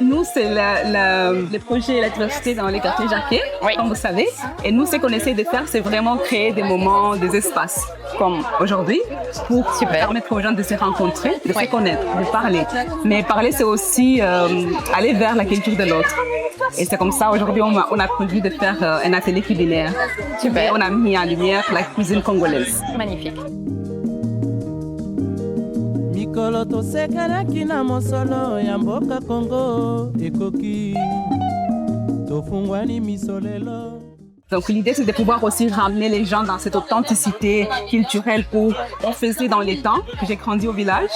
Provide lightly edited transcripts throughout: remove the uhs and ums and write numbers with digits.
Nous, c'est le projet La diversité dans les quartiers Jacquet, comme vous savez. Et nous, ce qu'on essaie de faire, c'est vraiment créer des moments, des espaces, comme aujourd'hui, pour permettre aux gens de se rencontrer, de se connaître, de parler. Mais parler, c'est aussi aller vers la culture de l'autre. Et c'est comme ça, aujourd'hui, on a prévu de faire un atelier culinaire. Super. Et on a mis en lumière la cuisine congolaise. Magnifique. mikolo tosekanaki na mosolo ya mboka Congo ekoki tofungwani misolelo. Donc l'idée, c'est de pouvoir aussi ramener les gens dans cette authenticité culturelle où on faisait dans les temps, que j'ai grandi au village.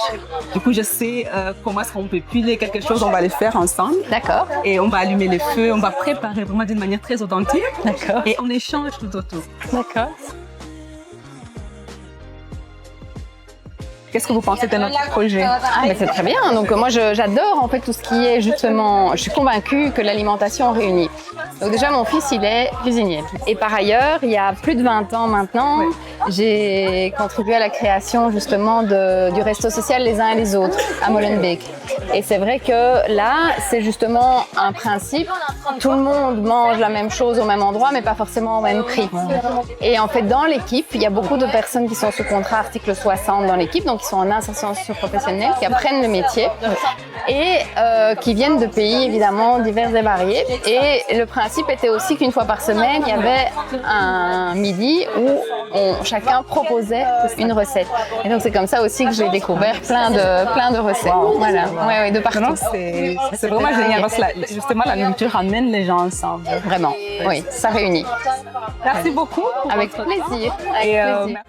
Du coup, je sais comment est-ce qu'on peut piler quelque chose, on va le faire ensemble. D'accord. Et on va allumer les feux, on va préparer vraiment d'une manière très authentique. D'accord. Et on échange tout autour. D'accord. Qu'est-ce que vous pensez de notre projet? Mais c'est très bien. Donc moi, j'adore en fait tout ce qui est justement. Je suis convaincue que l'alimentation réunit. Donc déjà, mon fils, il est cuisinier. Et par ailleurs, il y a plus de 20 ans maintenant, j'ai contribué à la création justement du resto social Les uns et les autres à Molenbeek. Et c'est vrai que là, c'est justement un principe. Tout le monde mange la même chose au même endroit, mais pas forcément au même prix. Et en fait, dans l'équipe, il y a beaucoup de personnes qui sont sous contrat article 60 dans l'équipe, donc qui sont en insertion socio-professionnelle, qui apprennent le métier et qui viennent de pays évidemment divers et variés. Et le principe était aussi qu'une fois par semaine, il y avait un midi où chacun proposait une recette. Et donc c'est comme ça aussi que j'ai découvert plein de recettes. Voilà, ouais, de partout. C'est vraiment génial parce que justement la nourriture ramène les gens ensemble. Vraiment, oui, ça réunit. Merci beaucoup. Avec plaisir. Et, Avec plaisir.